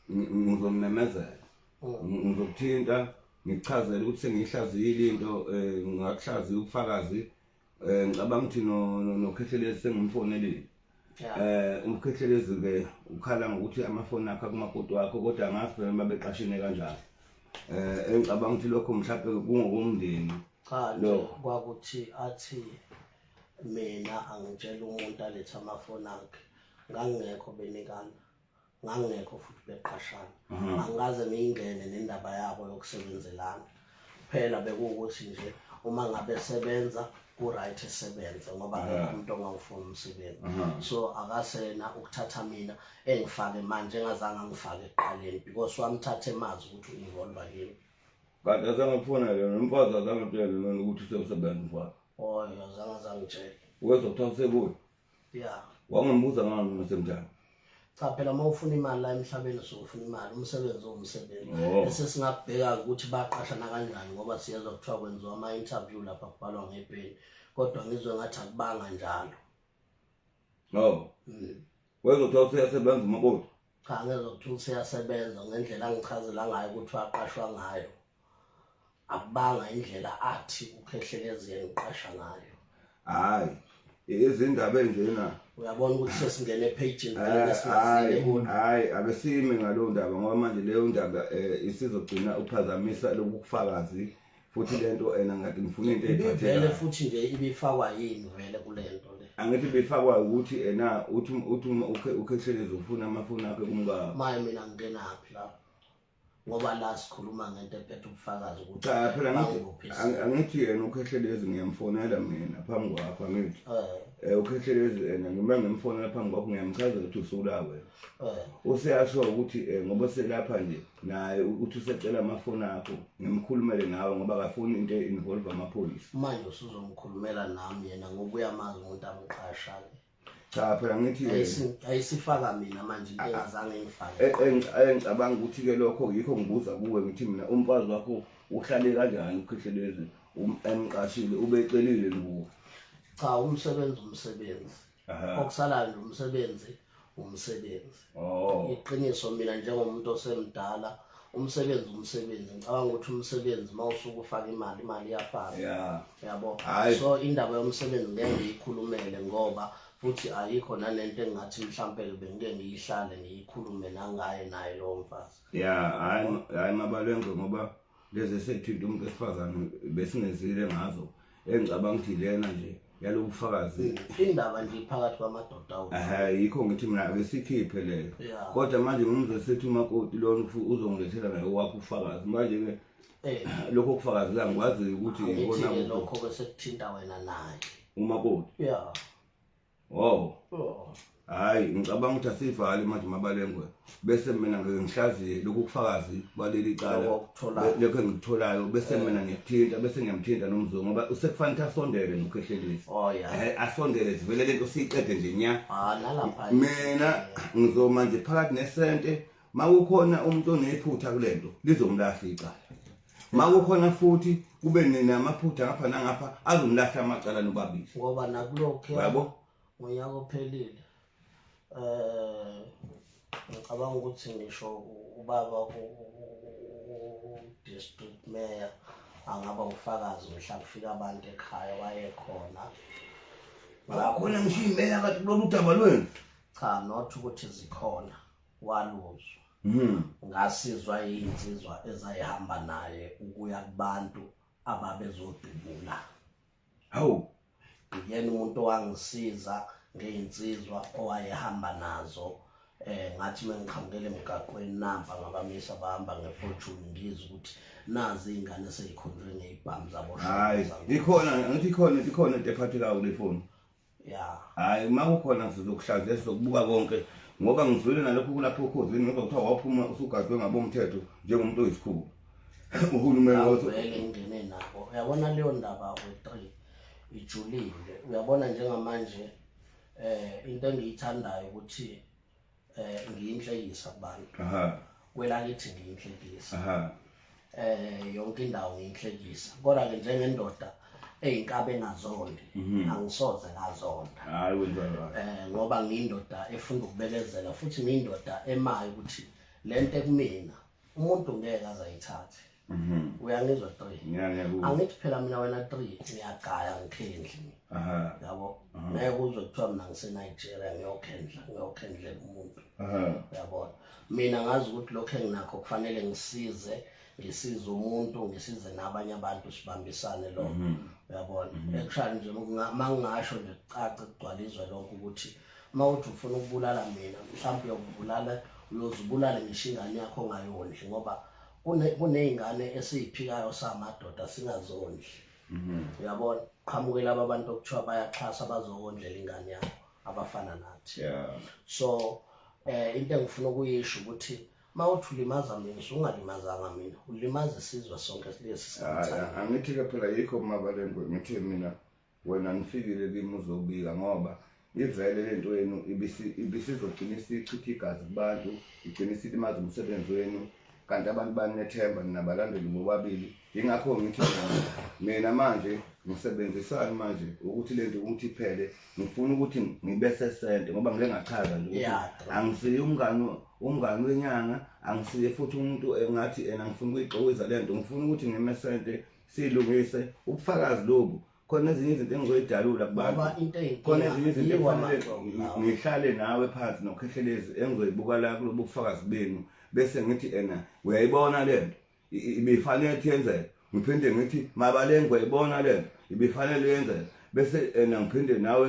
ngizomnemezela ngizokuthinta ngichazele ukuthi sengiyihlaziyile into ngakuhlaziya ubufakazi ngicabanga ukuthi no Khehlelezi sengimfonelile umKhehlelezi ke ukhala ngokuthi amafoni akhe kumakoti wakho kodwa ngazi phela mabeqashine kanjani engicabanga ukuthi lokho mhlawumbe kungokomndeni lo kwakuthi athi mina angitshela umuntu aletha amafoni akhe ngangekho benikana ngangekho futhi beqashana angaze ngingene nendaba yabo yokusebenzelana phela bekuwukuthi nje uma ngabe sebenza ku-right esebenza ngoba umuntu ongawufuna umsebenzi so akasena ukuthatha mina engifake manje engazange ngifake ekuqaleni because wamthatha emazi ukuthi uyivolva yini kanti azangifuna ke nomfazi azangitshela nona ukuthi usebenza mfana azangitshela wezokuthatha sebuye wangambuza ngani nasemntana cha phela uma ufuna imali la emhlabeni sokufuna imali umsebenzi owumsebenzi bese singabheka ukuthi baqashana kanjani ngoba siyezwa kuthiwa kwenziwa ama-interview lapha kubhalwa ngepeni kodwa ngizwe ngathi akubanga njalo wezokuthiwa useyasebenza umakoti cha ngezokuthiwa useyasebenza ngendlela angichazela ngayo ukuthi waqashwa ngayo akubanga indlela athi uKhehlelezi yengiqasha ngayo hayi izindaba enjena uyabona ukuthi sesingene epage hayi abesime ngalo ndaba ngoba manje leyo ndaba isizogcina uphazamisa lokufakazi futhi lento ngathi ngifuna into ephathekayo vele futhi nje ibifakwa yini vele kulento le angithi bifakwa ukuthi uthi uKhehlelezi ufuna amafoni akhe kumka maye mina ngingenaphi lapho ngoba la sikhuluma ngento ephethe ubufakazi ukuthi cha phela angithi yena uKhehlelezi ngiyamfonela mina phambi kwakho angithi uKhehlelezi ngima ngimfonela phambi kwakho ngiyamchazela ukuthi usula wena useyasho ukuthi ngoba selapha nje naye uthi usecela amafoni akho ngimkhulumele nawe ngoba akafuni into involve amapholisa manje usuzomkhulumela nami yena ngoba uyamazi umuntu amqasha cha phela ngithi ayisifaka mina manje into engazange ngifake engicabanga ukuthi ke lokho yikho ngibuza kuwe ngithi mina umfazi wakho uhlale kanjani uKhehlelezi emqashile ubecelile kuwe cha umsebenzi okusalayo nje umsebenzi iqiniso mina njengomuntu osemdala umsebenzi ngicabanga ukuthi umsebenzi mawusuka ufaka imali iyafaka yabo so indaba yomsebenzi ngeke ngiyikhulumele ngoba futhi ayikho nalento engathi mhlambe bengike ngiyihlale ngiyikhulume nangaye naye lo mfazi hayi Mabalengwe ngoba lezi sethinta umuntu esifazane besingezile ngazo engicabanga ukuthi lena nje yalobufakazi indaba nje phakathi kwamadoda yikho ngithi mina besikhiphe leyo kodwa manje ngimzwe sethi umakoti lona uzongilethela naye wakho ufakazi manje ke lokho kufakazi la ngikwazi ukuthi ngibona lokho ke sekuthinta wena naye umakoti hayi ngicabanga ukuthi asivale manje Mabalengwe bese mina ngihlaziye lokho kufakazi baleli cala lokho engikutholayo bese mina ngiyathinta bese ngiyamthinta nomzungu ngoba usekufanele asondele noKhehlelezi asondele zivele lento siyiqede nje nalapha mina ngizoma nje phakathi nesente makukhona umuntu onephutha kulento lizomlahla icala makukhona futhi kube namaphutha ngapha nangapha azomlahla amacala nobabili ngoba nakulokho yabo ngonyaka ophelile ngicabanga ukuthi ngisho ubaba district mayor angaba ufakazi mhla kufika abantu ekhaya wayekhona wakhona ngisho imeya kathi kulolu daba lwenu cha not ukuthi zikhona waluzwa ngasizwa insizwa ezayihamba naye ukuya kubantu ababezodubula yena umuntu owangisiza ngeinsizwa owayehamba nazo ngathi mengiqhamukele emgaqweni namba ngabamisa bahamba ngefortune ngizwe ukuthi nazi izingane seyikhonjwe ngezibhamu zabo hayi ikhona ngithi ikhona into ephathekayo kule phone hayi makukhona sizokuhlaziya sizokubuka konke ngoba ngizwile nalokho kulapho ukhozini ngizokuthiwa waphuma usugadwe ngabomthetho njengomuntu oyisikhulu uhulumeni vele ngene nabo uyabona leyo ndaba we3 ijulile uyabona njengamanje into engiyithandayo ukuthi ngiyinhlekisa kubantu kwelakithi ngiyinhlekisa yonke indawo ngiyinhlekisa kodwa ke njengendoda eyinkabe engazondi angisoze ngazonda hayi wenzani ngoba ngiyindoda efunda ukubekezela futhi ngiyindoda emayo ukuthi lento kumina umuntu ngeke azayithathe uyangizwa 3 angithi phela mina wena 3 ngiyagaya ngikhendle yabo ngeke uzwe kuthiwa mina ngise-Nigeria ngiyokhendlela umuntu yabona mina ngazi ukuthi lokho enginakho kufanele ngisize umuntu ngisize nabanye abantu sibambisane lo uyabona ekushani nje mangingasho nje kucace kugcwalizwe lokho ukuthi mawuthi ufuna ukubulala mina mhlawumbe uyozibulala ngisho ingane yakho ongayondli ngoba kuney'ngane esiyiphikayo samadoda singazondli uyabona qhamukela abantu okuthiwa bayaxhasa bazokondlela ingane yakho abafana nathi so into engifuna ukuyisho ukuthi mawuthi ulimaza mina ungalimazanga mina ulimaza isizwe sonke lesi sikhathi angithi-ke phela yikho Mabalengwe ngithi mina wena nifikile kimi uzobika ngoba ivele lento yenu ibisizogcina isichitha igazi kubantu igcina isilimaza umsebenzi wenu kanti abantu banethemba nabalandeli bobabili ingakho ngithi mina manje ngisebenzisana manje ukuthi lento ukuthi iphele ngifuna ukuthi ngibe sesente ngoba ngike ngachaza nje angisiye umngani wenyanga angisiye futhi umuntu engathi ngifuna ukuyigqokiza lento ngifuna ukuthi ngime sente silungise ubufakazi lobu khona ezinye izinto engizoyidalula kubantu khona ezinye izinto ekufanele ngihlale nawe phansi noKhehlelezi engizoyibuka la kulobu bufakazi benu bese ngithi uyayibona lento ibifanele yenzeke ngiphinde ngithi Mabalengwe uyayibona lento ibifanele yenzeke bese ngiphinde nawe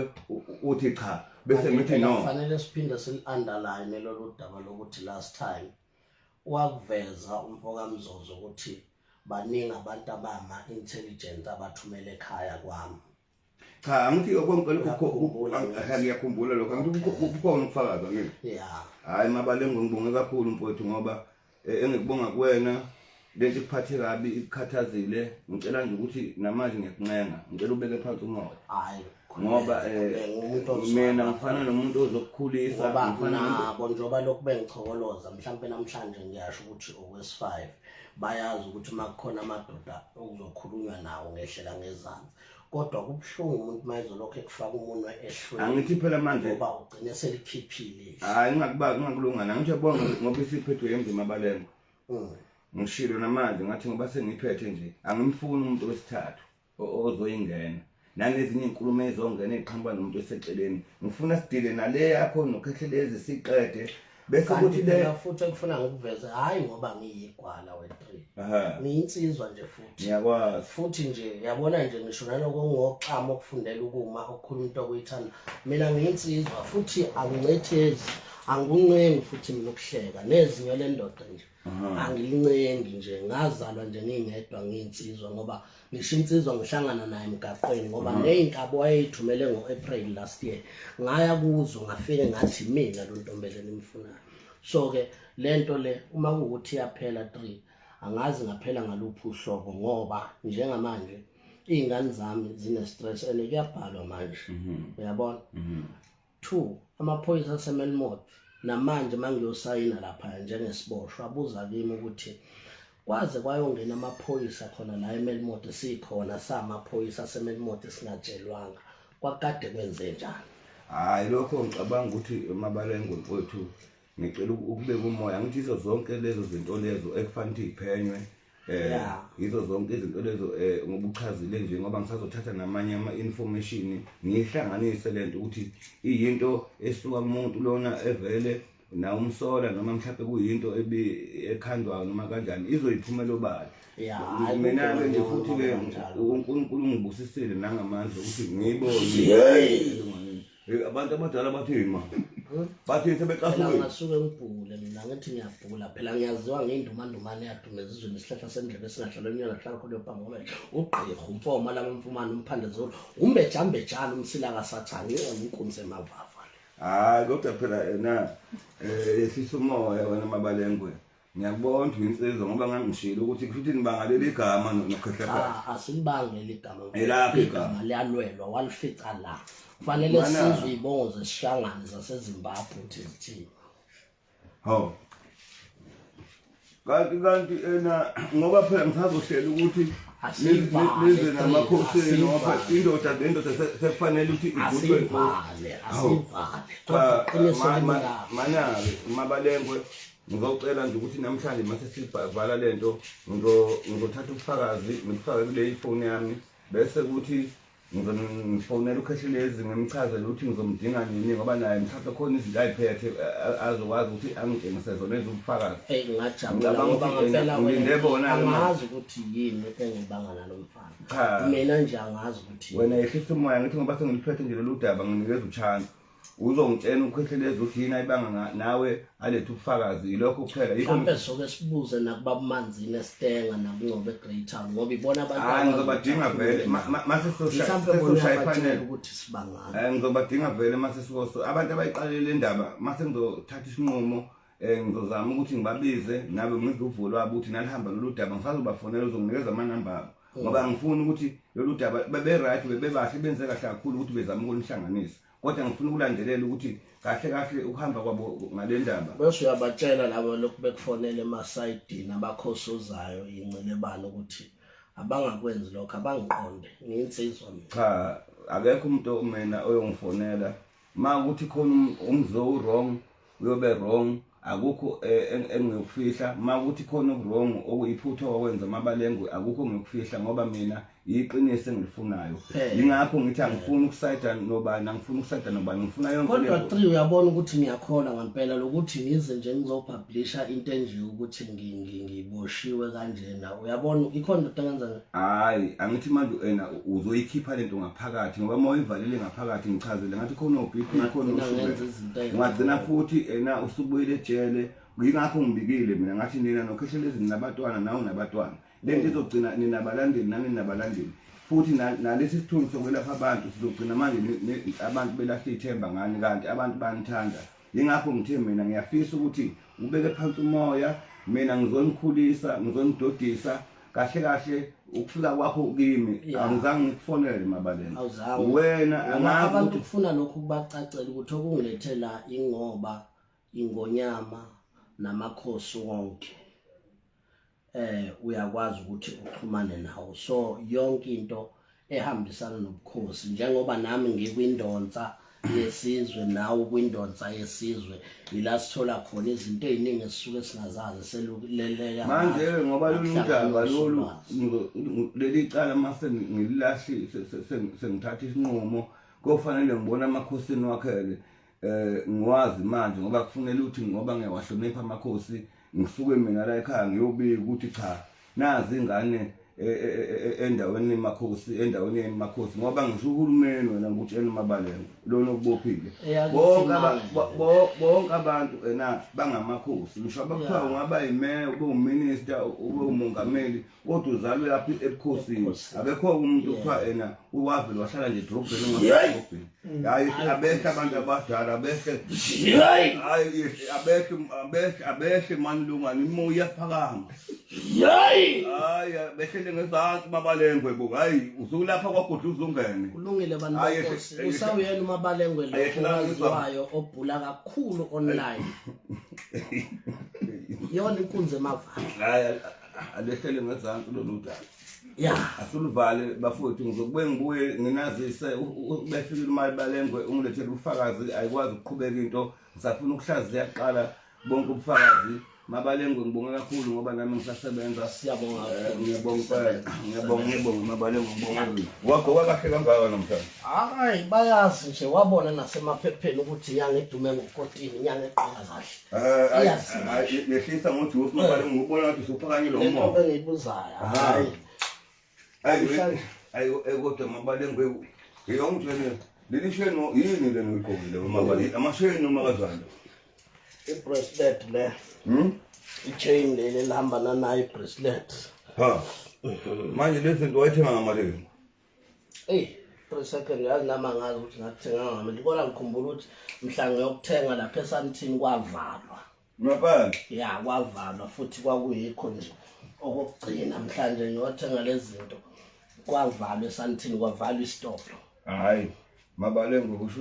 uthi cha bese ngithi no kufanele siphinde sil-underline lolu daba lokuthi last time wakuveza umfokamzozo ukuthi baningi abantu abama-intelligent abathumele ekhaya kwami cha angithi konke lokho ngiyakhumbula lokho angithi kukhona ukufakaza ngini hayi Mabalengwe ngibonge kakhulu mfowethu ngoba engikubonga kuwena lento ikuphathe kabi ikukhathazile ngicela nje ukuthi namanje ngiyakuncenga ngicela ubeke phansi umoya hayi ngoba mina ngifana nomuntu ozokukhulisa nabo njengoba lokhu bengichokoloza mhlawumbe namhlanje ngiyasho ukuthi okwesi-5 bayazi ukuthi makukhona amadoda okuzokhulunywa nawo ngehlela ngezansi kodwa kubuhlungu umuntu mayezolokho ekufaka umunwe ehlweni angithi phela manje ngoba ugcine selikhiphile hayi ngingakulungana ngithi yabonga ngoba isiphethwe emzini Mabalengwe ngishilo namanje ngathi ngoba sengiphethe nje angimfuni umuntu wesithathu ozoyingena nanezinye inkulumo ezongena eqhamba nomuntu eseceleni ngifuna sidile nale yakho noKhehlelezi siqede bese kuthi le futhi ngifuna ngikuveze hayi ngoba ngiyigwala we3 ngiyinsizwa nje futhi ngiyakwazi futhi nje yabona nje ngisho naloko ngoxamo okufundela ukuma okukhuluma into okuyithanda mina ngiyinsizwa futhi angincethezi anguncengi futhi mina ukuhleka nezinyo lendoda nje angilincengi nje ngazalwa nje ngingedwa ngiyinsizwa ngoba ngisho insizwa ngihlangana naye emgaqweni ngoba neyinkabo wayeyithumele ngo-April last year ngaya kuzo ngafike ngathi mina lo ntombazane imfunayo so ke lento le uma kuwukuthi yaphela 3 angazi ngaphela ngaluphi uhlobo ngoba njengamanje iy'ngane zami zine-stress and kuyabhalwa manje uyabona 2 amaphoyisa aseMelmot namanje mangiyosayina lapha njengesiboshwa abuza kimi ukuthi kwaze kwayongena amaphoyisa khona la eMelmot sikhona samaphoyisa aseMelmot singatshelwanga kwakade kwenze njani hayi lokho ngicabanga ukuthi Mabalengwe mfowethu ngicela ukubeka umoya ngithi izo zonke lezo zinto lezo ekufanele iphenywe izo zonke izinto lezo ngobuchazile nje ngoba ngisazothatha namanye ama-information ngihlanganise lento ukuthi iyinto esuka kumuntu lona evele na umsola noma mhlawumbe kuyinto ekhandwayo noma kanjani izoyiphumela obala mina nje futhi ke uNkulunkulu ngibusisile nangamandla ukuthi ngiyibone abantu abadala bathi sebexasuke ngasuke ngibhule mina ngithi ngiyabhula phela ngiyaziwa ngeyindumandumane yadumeza izweni isihlahla sendlebe esingahlolonyana hlala khona yophambi ugqirha umfoma lama mfumana umphande umbejambejana umsila kasathane ngikunze emavava hayi kodwa phela ehlisa umoya wena Mabalengwe ngiyakubona insizwa ngoba ngangishilo ukuthi futhi nibangaleli igama noKhehlelezi asilibangeli igama elaphi igama liyalwelwa walifica la kufanele sizwe izibongo zesihlangane zaseZimbabwe ukuthi zithini kanti ngoba phela ngisazohlela ukuthi nize namakhosini ngoba indoda sekufanele ukuthi asivale manake Mabalengwe ngizocela nje ukuthi namhlanje mase sivala lento ngizothatha ubufakazi ngifake kule phone yami bese ukuthi ngifonela uKhehlelezi ngimchazele ukuthi ngizomdinga nini ngoba naye mhlawumbe khona izinto ayiphethe azokwazi ukuthi angitshengise zona ezobufakazi. Ngingajabula ngoba ngempela angazi ukuthi yini engibanga nalomfana. Mina nje angazi ukuthi wena yehlisa umoya ngithi ngoba sengiliphethe nje lolu daba nginikeza uchance. Uzongitshela uKhehlelezi ukuthi yini ayibanga nawe alethe ubufakazi ilokho kuphela mhlawumbe soke sibuze nakuba bumanzini esitenga nakungcobe eGreytown ngoba ibona abantu ngizobadinga vele mase soshaya ifanele ukuthi sibangana ngizobadinga vele mase siwoso abantu abayiqalile le ndaba mase ngizothatha isinqumo ngizozama ukuthi ngibabize nabe ngizuvula ukuthi nalihamba lolu daba ngisazobafonela uzonginikeza amanamba abo ngoba ngifuna ukuthi lolu daba bebe right bebe bahle benze kahle kakhulu ukuthi bezame ukunihlanganisa. Kodwa ngifuna ukulandelela ukuthi kahle ukuhamba kwabo ngale ndaba. Bese uyabatshela labo lokhu bekufonela emasayidini abakhosozayo incelebane ukuthi abangakwenzi lokho abangiqonde nginsizwa mina. Cha akekho umuntu mina oyongifonela ukuthi khona umzo wrong uyobe wrong akukho engikufihla ukuthi khona wrong okuyiphutha okwenza Mabalengwe akukho ngikufihla ngoba mina iqiniso engilifunayo. Ingakho ngithi angifuni ukusayida nobani angifuni ukusayida nobani ngifuna yonke le. Kodwa 3 uyabona ukuthi ngiyakhola ngempela lokuthi ngize nje ngizopublisha into enje ukuthi ngiboshiwe kanjena uyabona ikhona into engenza hayi angithi manje uzoyikhipha lento ngaphakathi ngoba uma uyivalile ngaphakathi ngichazele ngathi khona uBP khona usuku ngagcina futhi usubuyile ejele ngingakho ngibikile mina ngathi nina noKhehlelezi nabantwana nawo nabantwana lento izogcina ninabalandeli nani nabalandeli futhi nalesi sithunzi sokwelapha abantu sizogcina manje abantu belahla ithemba ngani kanti abantu banithanda. Ingakho ngithe mina ngiyafisa ukuthi ubeke phansi umoya mina ngizonikhulisa ngizonidodisa kahle ukufika kwakho kimi angizange ngikufonele Mabalengwe wena abantu kufuna lokhu kubacacela ukuthi okungilethela ingoba ingonyama namakhosi wonke uyakwazi ukuthi uxhumane nawo so yonke into ehambisana nobukhosi njengoba nami ngikwindonsa yesizwe nawe kwindonsa yesizwe ila sithola khona izinto eziningi esisuke singazazi selulelela manje ngoba loludaba lolu leli cala mase ngililahli sengithatha isinqumo kofanele ngibona amakhosini wakhele ngiwazi manje ngoba kufanele ukuthi ngoba ngiyawahlonipha amakhosi ngisuke mina la ekhaya ngiyobika ukuthi cha nazi ingane endaweni yemakhosi ngoba ngisho uhulumeni wena ngutshela Mabalengwe lona okubophile bonke abantu bangamakhosi ngisho abakuthiwa ungaba yimeya ube uminister ube umongameli kodwa uzalwe lapha ebukhosini abekho umuntu kuthiwa uwavile wahlala nje edrobheni ngasedrobheni hayi abekho abantu abadala abekho mani lungani imoya iyaphakama hayi behlele ngezansi Mabalengwe bo hayi usulapha kwagodla uzungene kulungile abantu bakhosi usawuyena uMabalengwe lokwaziwayo obhula kakhulu online yona inkunzi emavana hayi alehlele ngezansi lolu daba asuluvale bafowethu ngizokubuye nginazise befikile Mabalengwe ungilethele ubufakazi ayikwazi ukuqhubeka into ngisafuna ukuhlaziya kuqala bonke ubufakazi Mabalengwe ngibonga kakhulu ngoba nami ngisasebenza siyabonga ngiyabonga Mabalengwe ngibonga wagqoka kahle kangaka namhlanje hayi bayazi nje wabona nasemaphepheni ukuthi inyanga edume ngokotini inyanga eqala kahle yehlisa ngothi uSimabalengwe ngibona ukuthi usuphakanyile umoya into engiyibuzayo hayi kodwa Mabalengwe ngiyongitshela leli sheno yini lena uyiqokile Mabalengwe amasheno makazana bracelet le ichain leli lihamba nayo bracelet manje lezi zinto wayithenga ngamalini 3 seconds yazi nama ngazi ukuthi ngathenga ngamalini ngibona ngikhumbula ukuthi mhla ngiyokuthenga lapha eSandton kwavalwa ngaphandle kwavalwa futhi kwakuyikho nje okugcina mhlanje ngiyothenga lezi zinto kwavalwa eSandton kwavalwa istop hayi Mabalengwe kusho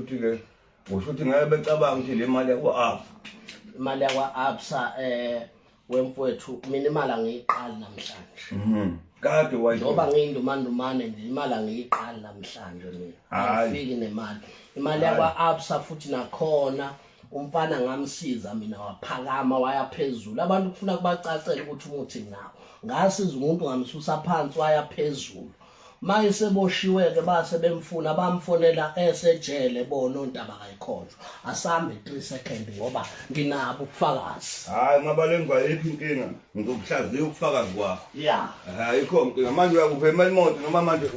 ukuthi ngabe becabanga ukuthi le mali yakwa imali yakwa-absa wemfowethu mina imali angiyiqali namhlanje kade ngoba ngiyindumandumane nje imali angiyiqali namhlanje mina ayifiki nemali imali yakwa-absa futhi nakhona umfana ngamsiza mina waphakama waya phezulu abantu kufuna kubacacela ukuthi umuthi nawo ngasiza umuntu ngamsusa phansi waya phezulu manje seboshiwe-ke base bemfuna bamfonela esejele bona ontaba kayikhonjwa asambe 3 seconds ngoba nginabo ubufakazi. Hayi Mabalengwe ayikho inkinga ngizokuhlaziya ubufakazi kwakho. Yeah. Ayikho inkinga manje uyakuphe imoto noma manje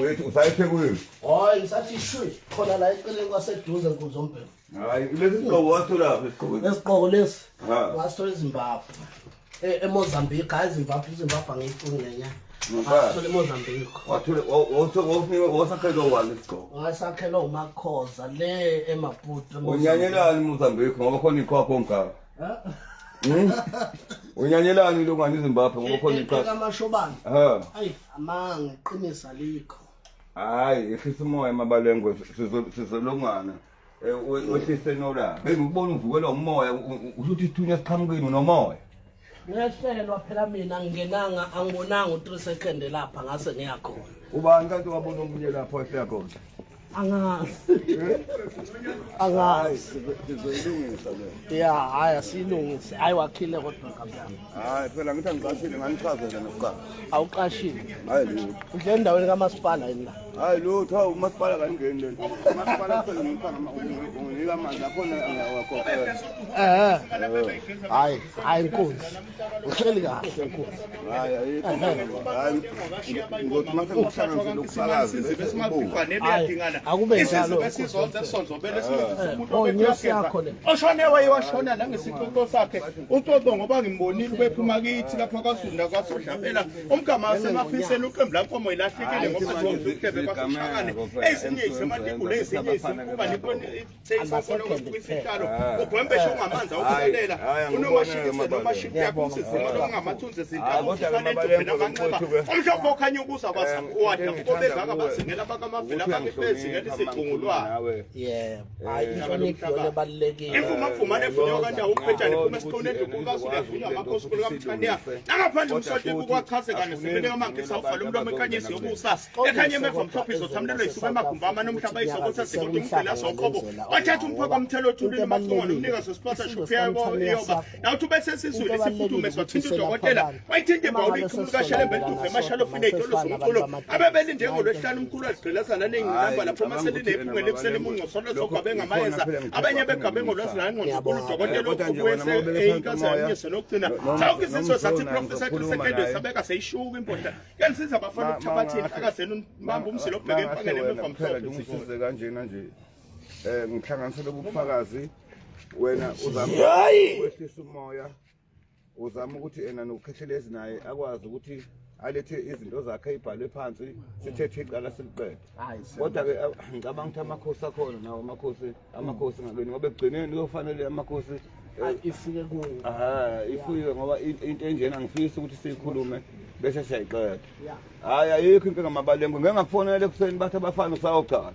uyethi usayiphe kuyini? Hayi ngisathi shwi khona la eceleni kwaseduze nkuzombheka. Hayi lesi sigqoko wathola lapha isigqoko. Lesigqoko lesi ngasithola eZimbabwe. eMozambique hayi Zimbabwe angiyifuni lenyana. Wasithola eMozambique. Wasakhelwa wani isigqoko? Wasakhelwa uMakhoza le eMaputo. Unyanyelani eMozambique ngoba khona ikhwakho ngaka. Unyanyelani lo ngani eZimbabwe ngoba khona ikhwakho. Amashobani. Hayi amange qinisa likho. Hayi ehlisa umoya Mabalengwe sizolongana. Wehlise nola. Ngikubona uvukela umoya usuthi ithunya siqhamukeni nomoya. Ngehlelwa phela mina ngingenanga angibonanga u3 seconds lapha ngase ngiyakhona. Ubani kanti wabona omunye lapho ehlaya khona? Angazi. Sizoyilungisa le. Yeah, hayi asilungise. Hayi wakhile kodwa kabyami. Hayi phela ngithi angiqashile nganichazela nokuqala. Awuqashile. Hayi lo. Udle endaweni kaMasipala yini la? Hayi lutho uMasipala kaningeni le. uMasipala phela ngifana unika amanzi akhona awakhokhela. Hayi inkunzi. Uhleli kahle inkunzi. Hayi hayi ngokuthi mase ngikuhlanganise lokufakazi bese fanele yadingana akube njalo besizonke sonzobele umuntu yakho le oshone wayewashona la ngesixoxo sakhe uxoxo ngoba ngimbonile bephuma kithi lapha kwaSunda kwaSodlapela umgama wasemaphiseni uqembu lankomo ilahlekile ngoba zonke kwaShangane ezinye isematikulo ezinye isekuba nikhona ukufisihlalo ubhembeshe ungamanzi awuphelela unomashikise nomashiki yakho usizima lokungamathunzi ezindawo kufanele namanxeba umhlobo okhanya ukuza kwaSakwada kube ngaka basingela bakamavela ababezingela isicungulwana hayi inhlonipho ebalekile imfuma nefunyo kanjani uqhetsha nephuma esiqoneni ukukazi lefunyo amakhosi kulikamthaniya nangaphandle umshado ukuwachazekana sebele amangisa ufala umlomo ekhanyisi yobusa ekhanye emeva mhlophe izothamlelo isuka emagumba amane umhlaba isokotha sikuthi umgcila soqobo wathatha umphaka umthelo othulile emacungwana umnikazi wesiphatha yoba nawuthi bese sizwile isifudume swathinta udokotela wayithinta ibhawuli iqhulu kashelembe entuve emashalofini ey'tolo zomculo abebelinde ngolwesihlanu umkhulu azigqilasana ney'ngqinamba lapho amaselile ephungele ebusele emunqosolo sogabe ngamayeza abanye begabe ngolwazi nangqonqukulu udokotela okuwese eyinkazayinyese nokugcina zawonke izizwe zathi iprofesa esekendwe sabeka seyishuka impoda yanisiza abafana ukuthabathini akazeni umbamba umsilo obheke empangeni emeva mhlophe kanjena nje ngihlanganisele ubufakazi wena uzama ukwehlisa umoya uzama ukuthi ena noKhehlelezi naye akwazi ukuthi alethe izinto zakhe ibhalwe phansi sithethe iqala siliqede kodwa ke ngicabanga ukuthi amakhosi akhona nawo amakhosi ngakweni ngoba ekugcineni kuyofanele amakhosi ifike ku ifike ngoba into enjena ngifisa ukuthi siyikhulume bese siyayiqeda hayi ayikho inkinga Mabalengwe ngeke ngakufonela ekuseni bathi abafana usawuchatha